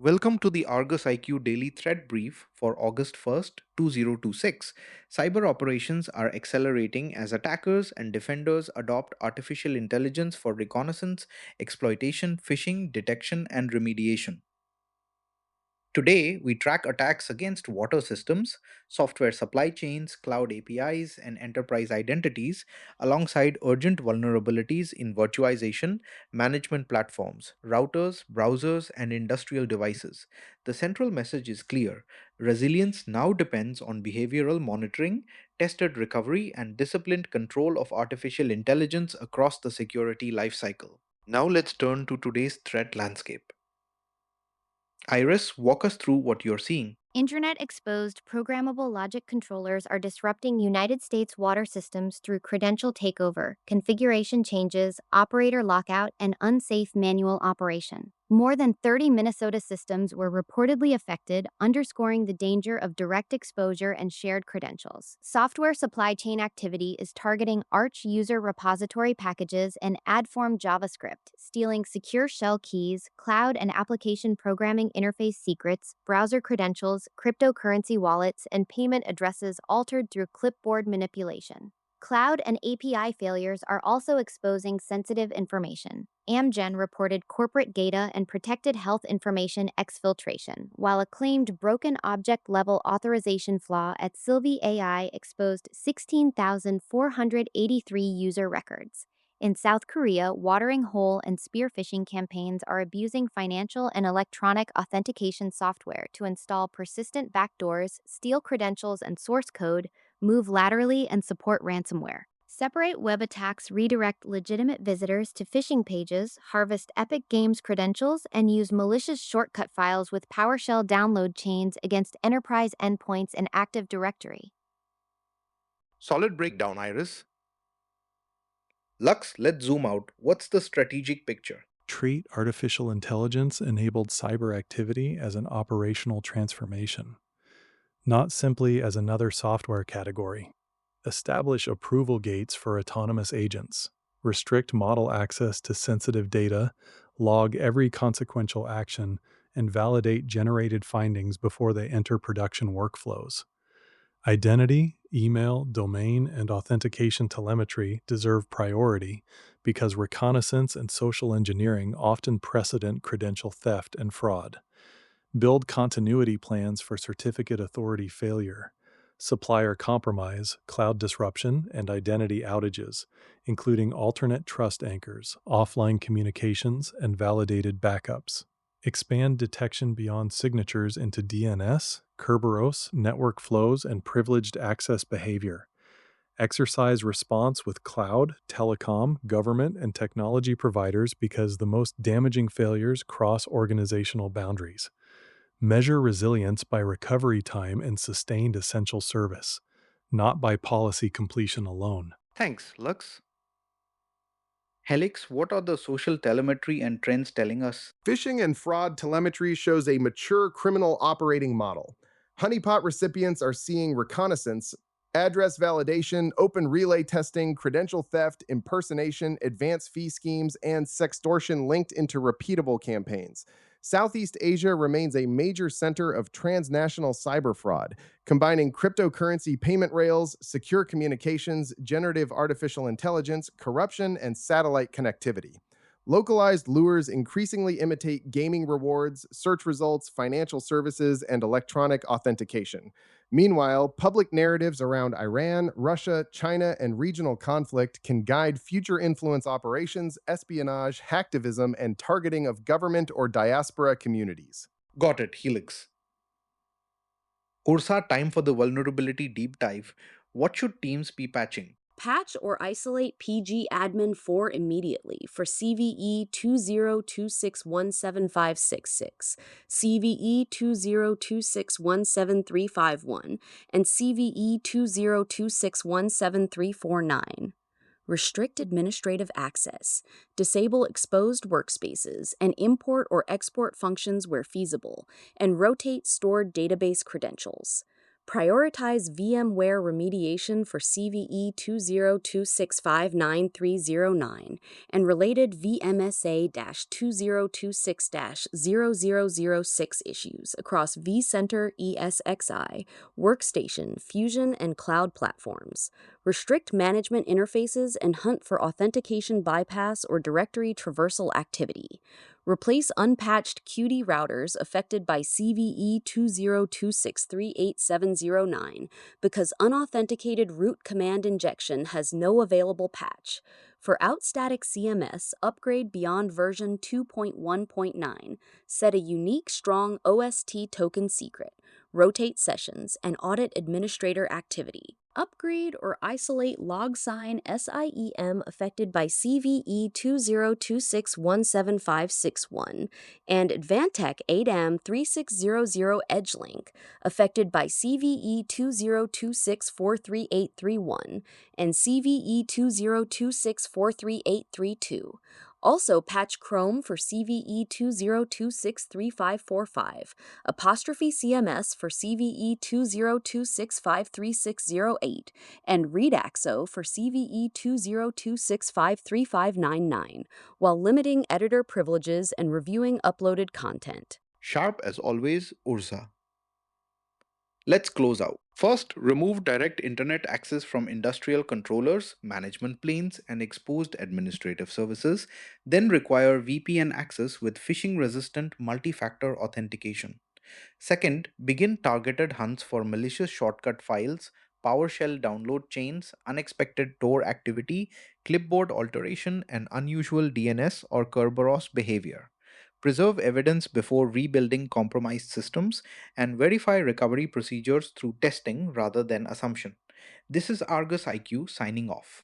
Welcome to the Argus IQ Daily Threat Brief for August 1st, 2026. Cyber operations are accelerating as attackers and defenders adopt artificial intelligence for reconnaissance, exploitation, phishing, detection, and remediation. Today, we track attacks against water systems, software supply chains, cloud APIs, and enterprise identities, alongside urgent vulnerabilities in virtualization, management platforms, routers, browsers, and industrial devices. The central message is clear: resilience now depends on behavioral monitoring, tested recovery, and disciplined control of artificial intelligence across the security lifecycle. Now, let's turn to today's threat landscape. Iris, walk us through what you're seeing. Internet exposed programmable logic controllers are disrupting United States water systems through credential takeover, configuration changes, operator lockout, and unsafe manual operation. More than 30 Minnesota systems were reportedly affected, underscoring the danger of direct exposure and shared credentials. Software supply chain activity is targeting Arch user repository packages and Adform JavaScript, stealing secure shell keys, cloud and application programming interface secrets, browser credentials, cryptocurrency wallets, and payment addresses altered through clipboard manipulation. Cloud and API failures are also exposing sensitive information. Amgen reported corporate data and protected health information exfiltration, while a claimed broken object level authorization flaw at Sylvie AI exposed 16,483 user records. In South Korea, watering hole and spear phishing campaigns are abusing financial and electronic authentication software to install persistent backdoors, steal credentials and source code, move laterally, and support ransomware. Separate web attacks redirect legitimate visitors to phishing pages, harvest Epic Games credentials, and use malicious shortcut files with PowerShell download chains against enterprise endpoints and Active Directory. Solid breakdown, Iris. Lux, let's zoom out. What's the strategic picture? Treat artificial intelligence enabled cyber activity as an operational transformation, not simply as another software category. Establish approval gates for autonomous agents, restrict model access to sensitive data, log every consequential action, and validate generated findings before they enter production workflows. Identity, email, domain, and authentication telemetry deserve priority because reconnaissance and social engineering often precedent credential theft and fraud. Build continuity plans for certificate authority failure, supplier compromise, cloud disruption, and identity outages, including alternate trust anchors, offline communications, and validated backups. Expand detection beyond signatures into DNS, Kerberos, network flows, and privileged access behavior. Exercise response with cloud, telecom, government, and technology providers because the most damaging failures cross organizational boundaries. Measure resilience by recovery time and sustained essential service, not by policy completion alone. Thanks, Lux. Helix, what are the social telemetry and trends telling us? Phishing and fraud telemetry shows a mature criminal operating model. Honeypot recipients are seeing reconnaissance, address validation, open relay testing, credential theft, impersonation, advanced fee schemes, and sextortion linked into repeatable campaigns. Southeast Asia remains a major center of transnational cyber fraud, combining cryptocurrency payment rails, secure communications, generative artificial intelligence, corruption, and satellite connectivity. Localized lures increasingly imitate gaming rewards, search results, financial services, and electronic authentication. Meanwhile, public narratives around Iran, Russia, China, and regional conflict can guide future influence operations, espionage, hacktivism, and targeting of government or diaspora communities. Got it, Helix. Ursa, time for the vulnerability deep dive. What should teams be patching? Patch or isolate PG admin 4 immediately for CVE 2026175666, CVE 2026173151, and CVE 20261739. Restrict administrative access, disable exposed workspaces, and import or export functions where feasible, and rotate stored database credentials. Prioritize VMware remediation for CVE 2026593009 and related VMSA 2026 0006 issues across vCenter ESXi, Workstation, Fusion, and cloud platforms. Restrict management interfaces and hunt for authentication bypass or directory traversal activity. Replace unpatched QD routers affected by CVE 2026387009 because unauthenticated root command injection has no available patch. For outstatic CMS, upgrade beyond version 2.1.9. Set a unique strong OST token secret, rotate sessions, and audit administrator activity. Upgrade or isolate log sign SIEM affected by CVE 2026175561 and Advantech 8M 3600 EdgeLink affected by CVE 2026433831 and CVE 2026433832. Also, patch Chrome for CVE 20263545, apostrophe CMS for CVE 2026536008, and Redaxo for CVE 2026535599, while limiting editor privileges and reviewing uploaded content. Sharp as always, Urza. Let's close out. First, remove direct internet access from industrial controllers, management planes, and exposed administrative services. Then require VPN access with phishing resistant multi factor authentication. Second, begin targeted hunts for malicious shortcut files, PowerShell download chains, unexpected Tor activity, clipboard alteration, and unusual DNS or Kerberos behavior. Preserve evidence before rebuilding compromised systems and verify recovery procedures through testing rather than assumption. This is Argus IQ signing off.